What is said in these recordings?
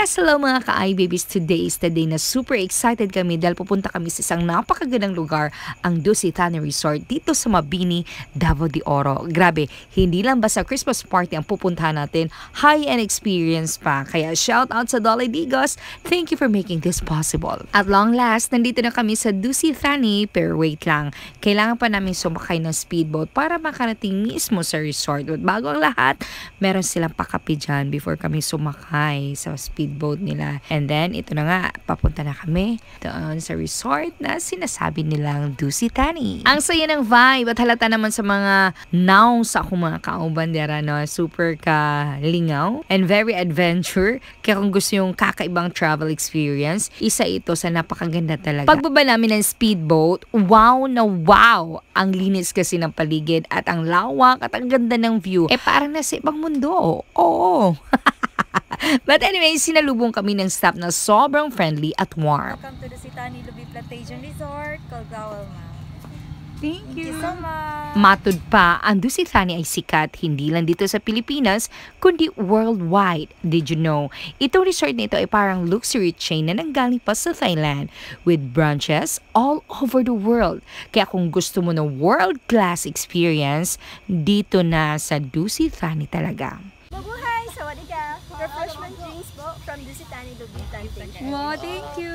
Yes, hello mga ka-iBabies. Today is the day na super excited kami dahil pupunta kami sa isang napakagandang lugar, ang Dusi Thani Resort dito sa Mabini, Davao de Oro. Grabe, hindi lang basta Christmas party ang pupuntahan natin, high-end experience pa. Kaya shout out sa Dolly Digos, thank you for making this possible. At long last, nandito na kami sa Dusi Thani, pero wait lang, kailangan pa namin sumakay ng speedboat para makarating mismo sa resort. At bago ang lahat, meron silang pakape dyan before kami sumakay sa speedboat nila. And then, ito na nga, papunta na kami doon sa resort na sinasabi nilang Dusi Thani. Ang saya ng vibe at halata naman sa mga nouns sa akong mga kaubandera, no? Super kalingaw and very adventure. Kaya kung gusto yung kakaibang travel experience, isa ito sa napakaganda talaga. Pagbaba namin ng speedboat, wow na wow! Ang linis kasi ng paligid at ang lawak at ang ganda ng view. Parang nasa ibang mundo. Oo. But anyway, sinalubong kami ng staff na sobrang friendly at warm. Welcome to the Dusi Thani Lubi Plantation Resort, Calgawal, ma'am. Thank you so much. Matud pa, ang Dusi Thani ay sikat hindi lang dito sa Pilipinas, kundi worldwide. Did you know? Itong resort na ito ay parang luxury chain na nanggaling pa sa Thailand with branches all over the world. Kaya kung gusto mo ng world-class experience, dito na sa Dusi Thani talaga. Mabuhay! Sawadika! Refreshment drinks po from Dusi Thani Lubi Plantation. Wow, thank you!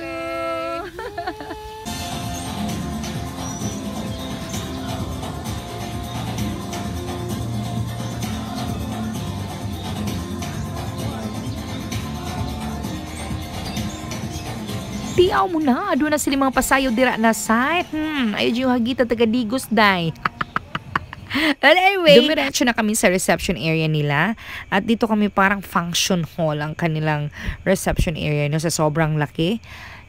Tiyaw mo na, doon na sila mga pasayo dira na site. Ayun yung hagita taga-digos, day. And anyway, dumiretso na kami sa reception area nila. At dito kami parang function hall ang kanilang reception area, no, sa sobrang laki.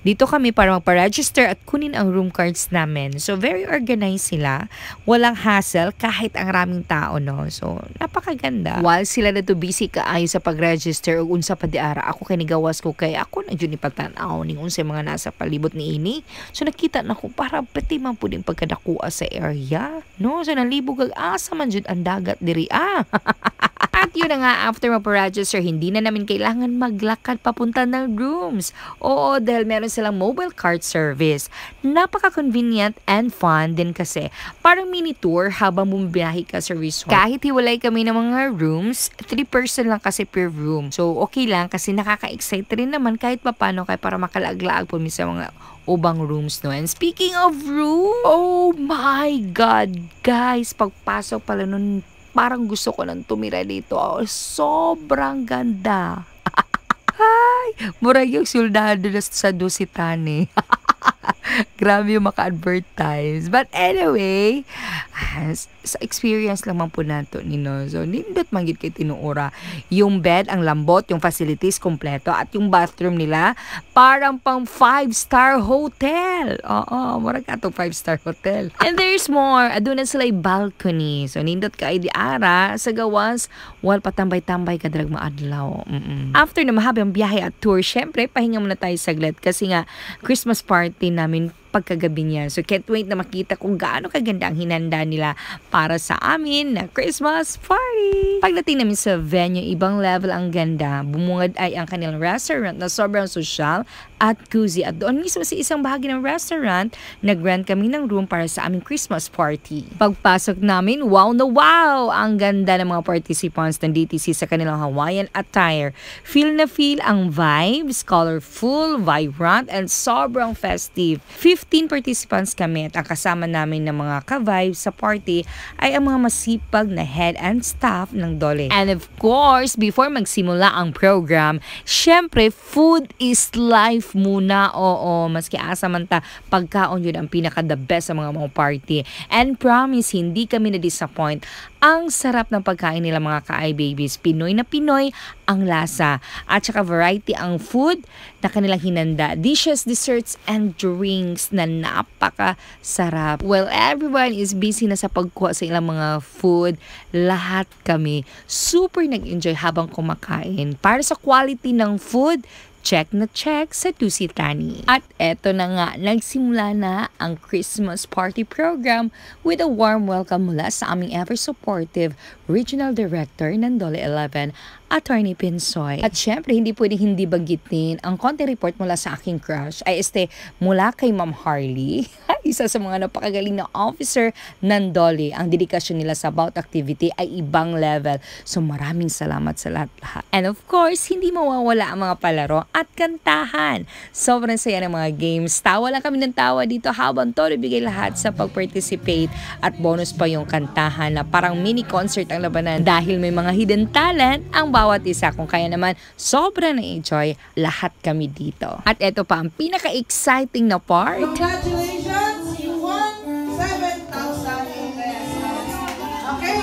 Dito kami para magpa-register at kunin ang room cards namin. So, very organized sila. Walang hassle kahit ang raming tao, no? So, napakaganda. While sila na to busy kaayo sa pag-register o unsa pa di ara, ako kinigawas ko kay ako na dyan ipatanaw ning unsay mga nasa palibot ni ini. So, nakita na ko para pati man po din pagkadakua sa area. No? So, nalibog ag asa man dyan ang dagat diri. At yun na nga, after magpa-register, hindi na namin kailangan maglakad papunta ng rooms. Oo, dahil meron silang mobile cart service. Napaka-convenient and fun din kasi. Parang mini tour habang bumibiyahe ka sa resort. Kahit hiwalay kami ng mga rooms, 3 person lang kasi per room. So, okay lang kasi nakaka-excite rin naman kahit papano kaya para makalaag-laag po sa mga ubang rooms, no? And speaking of room, oh my God, guys, pagpasok pala nun, parang gusto ko nang tumira dito. Oh, sobrang ganda. Ay, murag yung soldado sa Dusi Thani. Grabe yung maka-advertise. But anyway, sa experience lang man po nato nino. So, nindot manggit kay tinuora. Yung bed, ang lambot, yung facilities kompleto, at yung bathroom nila, parang pang 5-star hotel. Oo, murag atong 5-star hotel. And there's more. Aduna sila yung balcony. So, nindot ka ay di ara, sa gawas, wal patambay-tambay ka dalag maadlaw. After na mahabang biyahe at tour, syempre, pahinga muna tayo saglit kasi nga, Christmas party namin pagkagabi niya. So, can't wait na makita kung gaano kaganda ang hinanda nila para sa amin na Christmas party. Pagdating namin sa venue, ibang level ang ganda. Bumungad ay ang kanilang restaurant na sobrang social at cozy. At doon mismo sa isang bahagi ng restaurant, nag-rent kami ng room para sa aming Christmas party. Pagpasok namin, wow na wow! Ang ganda ng mga participants ng DTC sa kanilang Hawaiian attire. Feel na feel ang vibes, colorful, vibrant, and sobrang festive. 15 participants kami at ang kasama namin ng mga ka-vibes sa party ay ang mga masipag na head and staff ng Dole. And of course, before magsimula ang program, syempre, food is life muna. Oo, maski asa man ta, pagkaon yun ang pinaka-the best sa mga party. And promise, hindi kami na-disappoint. Ang sarap ng pagkain nila mga ka-iBabies. Pinoy na Pinoy ang lasa. At saka variety ang food na kanilang hinanda. Dishes, desserts, and drinks na napaka-sarap. Well, everyone is busy na sa pagkuha sa ilang mga food. Lahat kami super nag-enjoy habang kumakain. Para sa quality ng food, check na check sa Dusi Thani. At eto na nga, nagsimula na ang Christmas party program with a warm welcome mula sa aming ever-supportive Regional Director ng Dole 11, Attorney Pinsoy. At syempre, hindi pwedeng hindi banggitin ang konting report mula sa aking crush ay mula kay Ma'am Harley, isa sa mga napakagaling na officer ng Dolly. Ang dedikasyon nila sa bout activity ay ibang level. So maraming salamat sa lahat-lahat. And of course, hindi mawawala ang mga palaro at kantahan. Sobrang saya ng mga games. Tawa lang kami ng tawa dito habang todo bigay lahat sa pag-participate at bonus pa yung kantahan na parang mini concert ang labanan dahil may mga hidden talent ang bawat isa. Kung kaya naman, sobrang na-enjoy lahat kami dito. At ito pa ang pinaka-exciting na part. Congratulations! You won 7,000 pesos. Okay?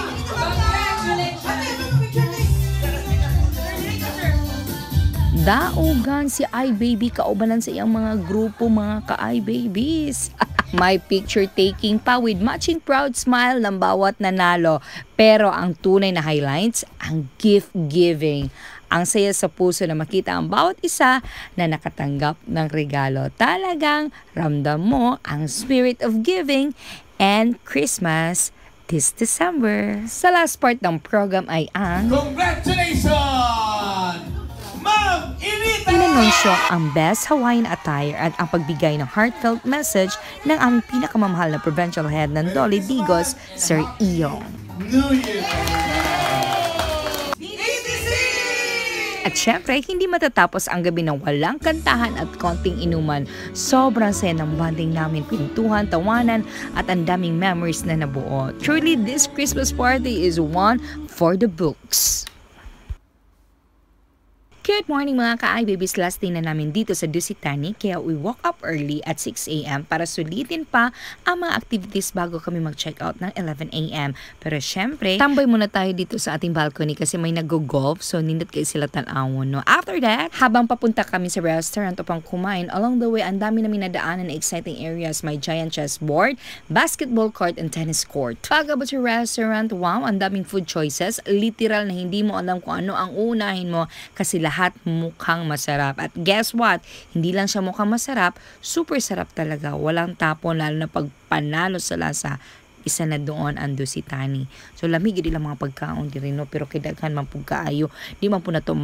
Daugan si iBaby kaubanan sa iyang mga grupo mga ka-iBabies. May picture taking pa with matching proud smile ng bawat nanalo. Pero ang tunay na highlights, ang gift giving. Ang saya sa puso na makita ang bawat isa na nakatanggap ng regalo. Talagang ramdam mo ang spirit of giving and Christmas this December. Sa last part ng program ay ang Congratulations! Ma'am Inita! inanunsyo ang best Hawaiian attire at ang pagbigay ng heartfelt message ng aming pinakamamahal na provincial head ng Dolly Digos, Sir Iyong. New Year! At syempre, hindi matatapos ang gabi ng walang kantahan at konting inuman. Sobrang saya ng bonding namin, pintuhan, tawanan, at ang daming memories na nabuo. Truly, this Christmas party is one for the books. Good morning mga ka-iBabies, last day na namin dito sa Dusitani kaya we woke up early at 6 a.m. para sulitin pa ang mga activities bago kami mag-check out ng 11 a.m. Pero syempre, tambay muna tayo dito sa ating balcony kasi may nag-golf so nindot kayo sila tanawon. No? After that, habang papunta kami sa restaurant upang kumain, along the way, ang dami namin nadaanan na exciting areas. May giant chessboard, basketball court, and tennis court. Pag abot sa restaurant, wow, ang daming food choices. Literal na hindi mo alam kung ano ang unahin mo kasi lahat mukhang masarap. At guess what? Hindi lang siya mukhang masarap, super sarap talaga. Walang tapon, lalo na pag panalo sa lasa. Isa na doon ang Dusitani. So lamig din lang mga pagkaon di rin, no? Pero kidaghan man pagkaayo. Di man po na to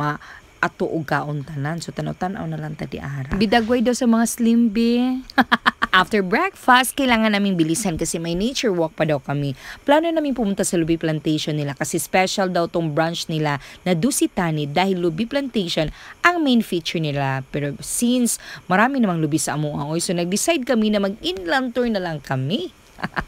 ato og kaon tanan. So tanaw-tanaw na lang ta di ara. Bidagway daw sa mga slim be. After breakfast, kailangan naming bilisan kasi may nature walk pa daw kami. Plano namin pumunta sa Lubi Plantation nila kasi special daw tong branch nila na Dusitani dahil Lubi Plantation ang main feature nila. Pero since marami namang lubi sa amuangoy, so nag-decide kami na mag-inland tour na lang kami.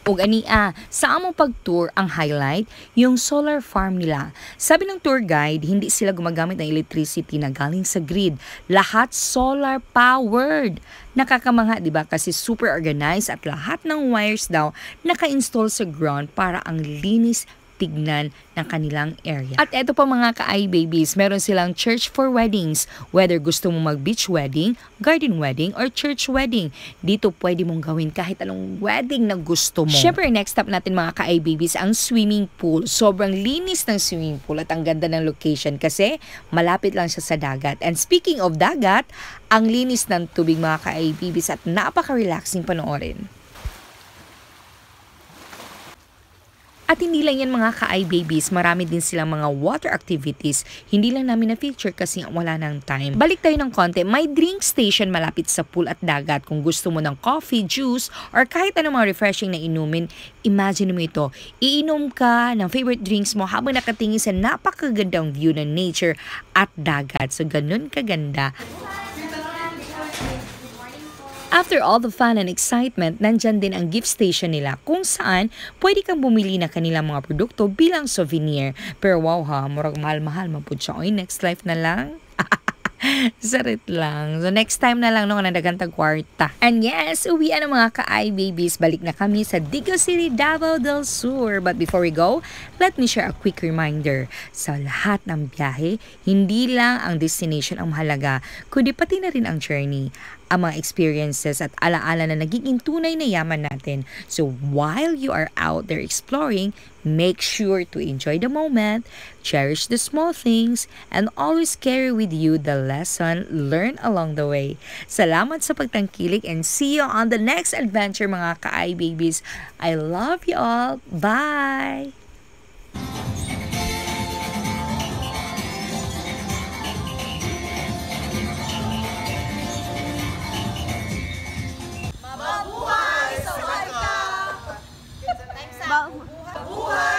Ug ania, sa among pag-tour ang highlight, yung solar farm nila. Sabi ng tour guide, hindi sila gumagamit ng electricity na galing sa grid. Lahat solar powered. Nakakamangha, 'di ba? Kasi super organized at lahat ng wires daw naka-install sa ground para ang linis tignan ng kanilang area. At eto pa mga ka-iBabies, meron silang church for weddings. Whether gusto mo mag-beach wedding, garden wedding, or church wedding, dito pwede mong gawin kahit anong wedding na gusto mo. Syempre, next stop natin mga ka-iBabies, ang swimming pool. Sobrang linis ng swimming pool at ang ganda ng location kasi malapit lang siya sa dagat. And speaking of dagat, ang linis ng tubig mga ka-iBabies at napaka-relaxing panoorin. At hindi lang yan mga ka-iBabies, marami din silang mga water activities. Hindi lang namin na-feature kasi wala nang time. Balik tayo ng konti, may drink station malapit sa pool at dagat. Kung gusto mo ng coffee, juice, or kahit anong mga refreshing na inumin, imagine mo ito. Iinom ka ng favorite drinks mo habang nakatingin sa napakagandang view ng nature at dagat. So ganun kaganda. After all the fun and excitement, nandyan din ang gift station nila kung saan pwede kang bumili ng kanilang mga produkto bilang souvenir. Pero wow ha, murag mahal-mahal mapud siya. Oy, next life na lang. Sarit lang. So next time na lang nung nadagan tag kwarta. And yes, uwian ang mga ka-iBabies. Balik na kami sa Digos City, Davao del Sur. But before we go, let me share a quick reminder. Sa lahat ng biyahe, hindi lang ang destination ang mahalaga, kundi pati na rin ang journey, ang mga experiences at alaala na nagiging tunay na yaman natin. So while you are out there exploring, make sure to enjoy the moment, cherish the small things, and always carry with you the lesson learned along the way. Salamat sa pagtangkilik and see you on the next adventure mga ka-iBabies. I love you all. Bye! Buhay!